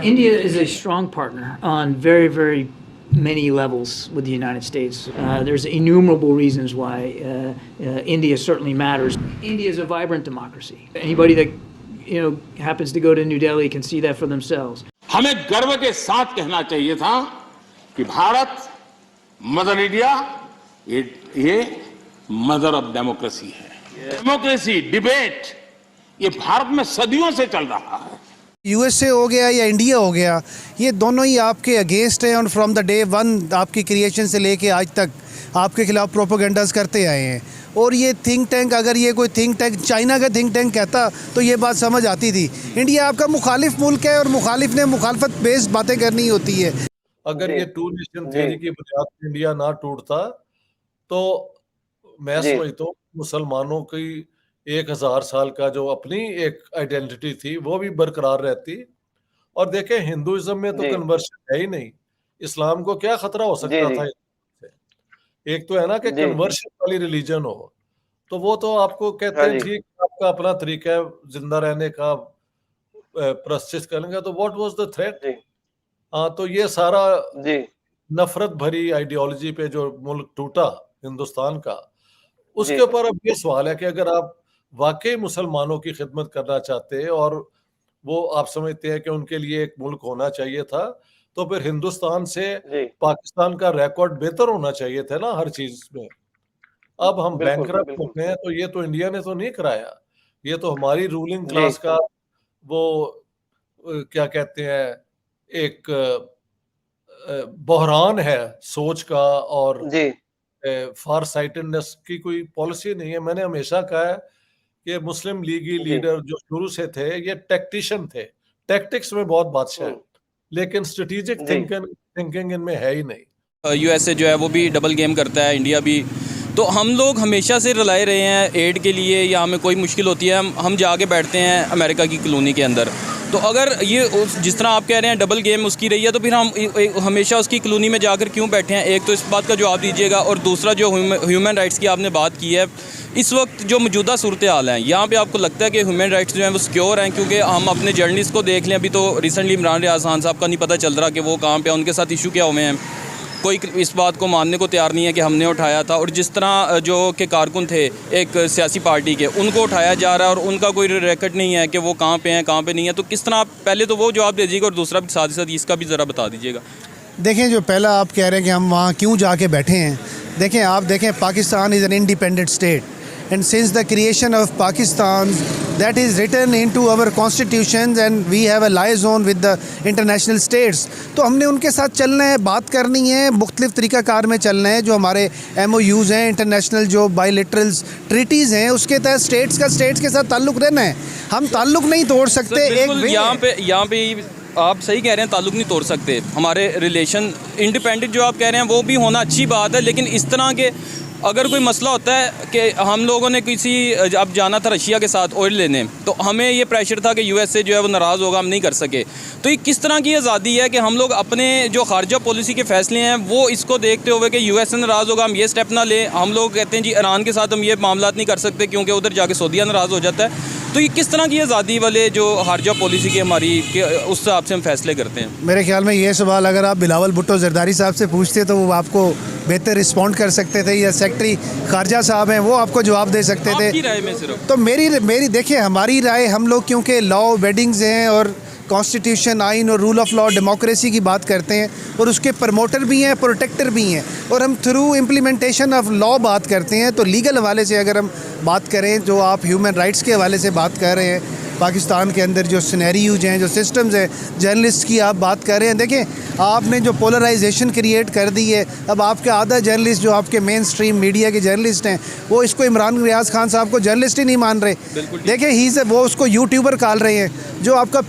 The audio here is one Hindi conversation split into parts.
India is a strong partner on very, very many levels with the United States. There's innumerable reasons why India certainly matters. India is a vibrant democracy. Anybody that happens to go to New Delhi can see that for themselves. हमें गर्व के साथ कहना चाहिए था कि भारत मदर इंडिया ये मदर ऑफ डेमोक्रेसी है। डेमोक्रेसी डिबेट ये भारत में सदियों से चल रहा है। यूएसए हो गया या इंडिया हो गया, ये दोनों ही आपके अगेंस्ट हैं और फ्रॉम द डे वन आपकी क्रिएशन से लेके आज तक आपके खिलाफ प्रोपोगंडास करते आए हैं। और ये थिंक टैंक, अगर ये कोई थिंक टैंक चाइना का थिंक टैंक कहता तो ये बात समझ आती थी। इंडिया आपका मुखालिफ मुल्क है और मुखालिफ ने मुखालफत बेस्ड बातें करनी होती है। अगर ये टू नेशन थ्योरी की बुनियाद पर इंडिया ना टूटता तो मैं समझता हूँ मुसलमानों की 1000 साल का जो अपनी एक आइडेंटिटी थी वो भी बरकरार रहती। और देखें हिंदुइज्म में तो कन्वर्शन है ही नहीं, इस्लाम को क्या खतरा हो सकता था? एक तो है ना कि कन्वर्शन वाली रिलीजन हो, तो वो तो आपको कहते हैं ठीक आपका अपना तरीका है जिंदा रहने का, प्रस्तित करेंगे, तो व्हाट वाज द थ्रेट? हाँ, तो ये सारा नफरत भरी आइडियोलॉजी पे जो मुल्क टूटा हिंदुस्तान का, उसके ऊपर अब ये सवाल है कि अगर आप वाकई मुसलमानों की खिदमत करना चाहते हैं और वो आप समझते हैं कि उनके लिए एक मुल्क होना चाहिए था, तो फिर हिंदुस्तान से पाकिस्तान का रिकॉर्ड बेहतर होना चाहिए था ना हर चीज में। अब हम बैंकरप्ट हो गए हैं, तो ये तो इंडिया ने तो नहीं कराया, ये तो हमारी रूलिंग क्लास का वो क्या कहते हैं एक बहरान है सोच का और फार साइटेडनेस की कोई पॉलिसी नहीं है। मैंने हमेशा कहा है कि मुस्लिम लीगी लीडर जो शुरू से थे ये टैक्टिशियन थे, टैक्टिक्स में बहुत बादशाह है, लेकिन स्ट्रेटेजिक थिंकिंग इनमें है ही नहीं। यूएसए जो है वो भी डबल गेम करता है, इंडिया भी। तो हम लोग हमेशा से रिलाए रहे हैं एड के लिए, या हमें कोई मुश्किल होती है हम जाके बैठते हैं अमेरिका की कॉलोनी के अंदर। तो अगर ये जिस तरह आप कह रहे हैं डबल गेम उसकी रही है, तो फिर हम हमेशा उसकी कॉलोनी में जाकर क्यों बैठे हैं? एक तो इस बात का जवाब दीजिएगा, और दूसरा जो ह्यूमन राइट्स की आपने बात की है, इस वक्त जो मौजूदा सूरत हाल है यहाँ पे आपको लगता है कि ह्यूमन राइट्स जो हैं वो सिक्योर हैं? क्योंकि हम अपने जर्नलिस्ट को देख लें, अभी तो रिसेंटली इमरान रियाज खान साहब का नहीं पता चल रहा कि वो कहाँ पे, उनके साथ इशू क्या हुए हैं, कोई इस बात को मानने को तैयार नहीं है कि हमने उठाया था। और जिस तरह जो के कारकुन थे एक सियासी पार्टी के, उनको उठाया जा रहा है और उनका कोई रिकॉर्ड नहीं है कि वो कहाँ पे हैं कहाँ पे नहीं है। तो किस तरह आप पहले तो वो जवाब दे दीजिएगा और दूसरा भी साथ ही साथ इसका भी ज़रा बता दीजिएगा। देखें, जो पहला आप कह रहे हैं कि हम वहाँ क्यों जाके बैठे हैं, देखें आप देखें Pakistan is an independent state and since the creation of Pakistan that is written into our constitutions and we have a liaison with the international states। तो हमने उनके साथ चलना है, बात करनी है, मुख्तलिफ तरीक़ाकार में चलना है। जो हमारे MOUs हैं, इंटरनेशनल जो बायलैटरल्स ट्रीटीज़ हैं, उसके तहत स्टेट्स का स्टेट्स के साथ ताल्लुक़ रहना है। हम ताल्लुक़ नहीं तोड़ सकते। एक यहाँ पे आप सही कह रहे हैं, ताल्लुक़ नहीं तोड़ सकते। हमारे रिलेशन इंडिपेंडेंट जो आप कह रहे हैं वो भी होना अच्छी बात है, लेकिन इस तरह के अगर कोई मसला होता है कि हम लोगों ने किसी अब जाना था रशिया के साथ ऑयल लेने, तो हमें ये प्रेशर था कि यूएसए जो है वो नाराज़ होगा, हम नहीं कर सके। तो ये किस तरह की आज़ादी है कि हम लोग अपने जो खारजा पॉलिसी के फ़ैसले हैं वो इसको देखते हुए कि यूएसए नाराज़ होगा हम ये स्टेप ना लें। हम लोग कहते हैं जी ईरान के साथ हम ये मामला नहीं कर सकते क्योंकि उधर जाके सऊदीया नाराज़ हो जाता है। तो ये किस तरह की आज़ादी वाले जो खारजा पॉलिसी की हमारी के उस हिसाब से हम फैसले करते हैं? मेरे ख्याल में ये सवाल अगर आप बिलावल भुट्टो जरदारी साहब से पूछते तो वो आपको बेहतर रिस्पॉन्ड कर सकते थे, या सेक्रेटरी खारजा साहब हैं वो आपको जवाब दे सकते थे। आपकी राय में सिर्फ तो मेरी देखिए हमारी राय, हम लोग क्योंकि लॉ वेडिंग्स हैं और कॉन्स्टिट्यूशन, आइन और रूल ऑफ लॉ, डेमोक्रेसी की बात करते हैं और उसके प्रमोटर भी हैं, प्रोटेक्टर भी हैं, और हम थ्रू इम्प्लीमेंटेशन ऑफ लॉ बात करते हैं। तो लीगल हवाले से अगर हम बात करें, जो आप ह्यूमन राइट्स के हवाले से बात कर रहे हैं, पाकिस्तान के अंदर जो सिनेरियोज हैं, जो सिस्टम्स हैं, जर्नलिस्ट की आप बात कर रहे हैं, देखें आपने जो पोलराइजेशन क्रिएट कर दी है, अब आपके आधा जर्नलिस्ट जो आपके मेन स्ट्रीम मीडिया के जर्नलिस्ट हैं वो इसको इमरान रियाज खान साहब को जर्नलिस्ट ही नहीं मान रहे। देखें ही से वो उसको यूट्यूबर काल रहे हैं, जो आपका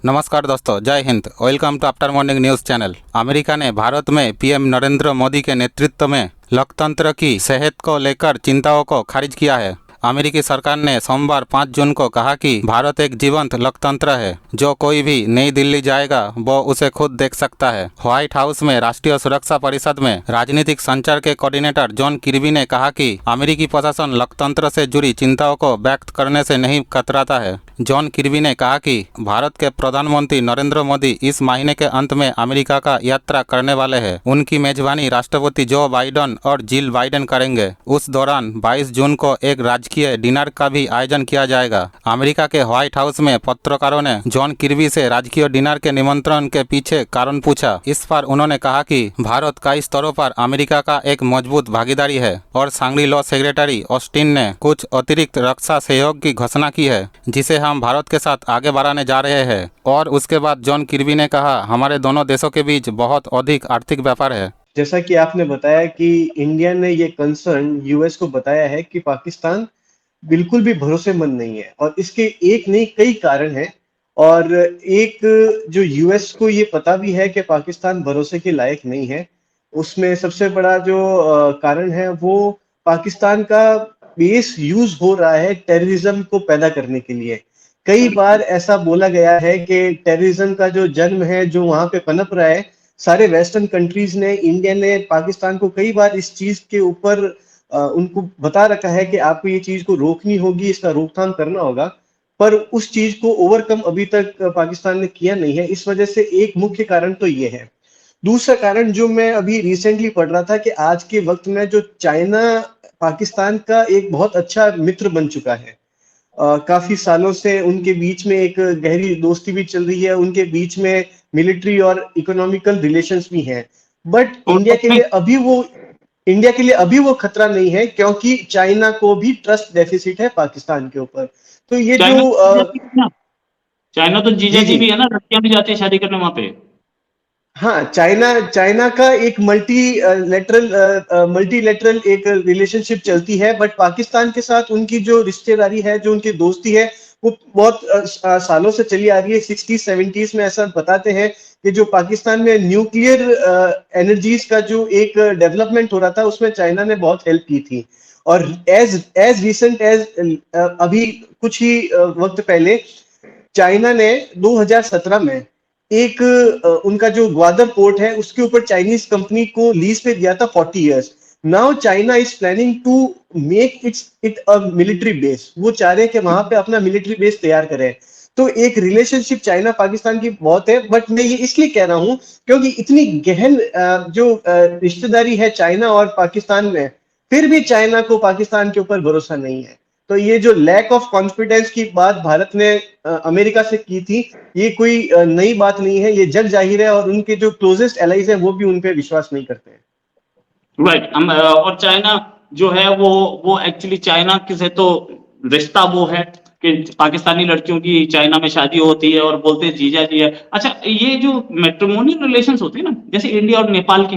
नमस्कार दोस्तों, जय हिंद। Welcome to after morning news channel. America ने भारत में पीएम नरेंद्र मोदी के नेतृत्व में लोकतंत्र की सेहत को लेकर चिंताओं को खारिज किया है। अमेरिकी सरकार ने सोमवार 5 जून को कहा कि भारत एक जीवंत लोकतंत्र है, जो कोई भी नई दिल्ली जाएगा वो उसे खुद देख सकता है। व्हाइट हाउस में राष्ट्रीय सुरक्षा परिषद में राजनीतिक संचार के कोऑर्डिनेटर जॉन किर्बी ने कहा कि अमेरिकी प्रशासन लोकतंत्र से जुड़ी चिंताओं को व्यक्त करने से नहीं कतराता है। जॉन किर्बी ने कहा कि भारत के प्रधानमंत्री नरेंद्र मोदी इस महीने के अंत में अमेरिका का यात्रा करने वाले हैं। उनकी मेजबानी राष्ट्रपति जो बाइडेन और जिल बाइडेन करेंगे। उस दौरान 22 जून को एक राजकीय डिनर का भी आयोजन किया जाएगा। अमेरिका के व्हाइट हाउस में पत्रकारों ने जॉन किर्बी से राजकीय डिनर के निमंत्रण के पीछे कारण पूछा। इस पर उन्होंने कहा कि भारत कई स्तरों पर अमेरिका का एक मजबूत भागीदारी है और सांगली लॉ सेक्रेटरी ऑस्टिन ने कुछ अतिरिक्त रक्षा सहयोग की घोषणा की है, जिसे हम भारत के साथ आगे बढ़ाने जा रहे हैं। और उसके बाद जॉन किर्बी ने कहा, हमारे दोनों देशों के बीच बहुत अधिक आर्थिक व्यापार है। जैसा कि आपने बताया कि इंडिया ने ये कंसर्न यूएस को बताया है कि पाकिस्तान बिल्कुल भी भरोसेमंद नहीं है, और इसके एक नहीं कई कारण हैं। और एक जो यूएस को ये पता भी है कि पाकिस्तान भरोसे के लायक नहीं है, उसमें सबसे बड़ा जो कारण है वो पाकिस्तान का बेस यूज हो रहा है टेररिज्म को पैदा करने के लिए। कई बार ऐसा बोला गया है कि टेररिज्म का जो जन्म है, जो वहां पे पनप रहा है, सारे वेस्टर्न कंट्रीज ने, इंडिया ने पाकिस्तान को कई बार इस चीज के ऊपर उनको बता रखा है कि आपको ये चीज को रोकनी होगी, इसका रोकथाम करना होगा, पर उस चीज को ओवरकम अभी तक पाकिस्तान ने किया नहीं है। इस वजह से एक मुख्य कारण तो ये है। दूसरा कारण जो मैं अभी रिसेंटली पढ़ रहा था कि आज के वक्त में जो चाइना पाकिस्तान का एक बहुत अच्छा मित्र बन चुका है। काफी सालों से उनके बीच में एक गहरी दोस्ती भी चल रही है, उनके बीच में मिलिट्री और इकोनॉमिकल रिलेशंस भी हैं। बट इंडिया के लिए अभी वो खतरा नहीं है, क्योंकि चाइना को भी ट्रस्ट डेफिसिट है पाकिस्तान के ऊपर। तो ये चाइना तो जीजा जी भी है ना, लड़कियां भी जाती है शादी करने वहां पे। हाँ, चाइना का एक मल्टीलेटरल एक रिलेशनशिप चलती है, बट पाकिस्तान के साथ उनकी जो रिश्तेदारी है, जो उनकी दोस्ती है, वो बहुत सालों से चली आ रही है। 60-70s में ऐसा बताते हैं कि जो पाकिस्तान में न्यूक्लियर एनर्जीज का जो एक डेवलपमेंट हो रहा था, उसमें चाइना ने बहुत हेल्प की थी। और एज रिसेंट एज अभी कुछ ही वक्त पहले चाइना ने 2017 में एक उनका जो ग्वादर पोर्ट है उसके ऊपर चाइनीज कंपनी को लीज पे दिया था 40 years. Now China is planning to make it a military base. वो चाह रहे हैं कि वहां पे अपना मिलिट्री बेस तैयार करें। तो एक रिलेशनशिप चाइना पाकिस्तान की बहुत है, बट मैं ये इसलिए कह रहा हूं क्योंकि इतनी गहन जो रिश्तेदारी है चाइना और पाकिस्तान में, फिर भी चाइना को पाकिस्तान के ऊपर भरोसा नहीं है। तो ये जो लैक ऑफ कॉन्फिडेंस की बात भारत ने अमेरिका से की थी, ये कोई नई बात नहीं है, ये जग जाहिर है। और उनके जो क्लोजेस्ट एलाइज हैं वो भी उन पे विश्वास नहीं करते हैं। राइट। और चाइना जो है वो एक्चुअली चाइना से तो रिश्ता वो है कि पाकिस्तानी लड़कियों की चाइना में शादी होती है और बोलते हैं जीजा जी है। अच्छा, ये जो मैट्रिमोनियल रिलेशंस होते हैं ना, जैसे इंडिया और नेपाल के हैं,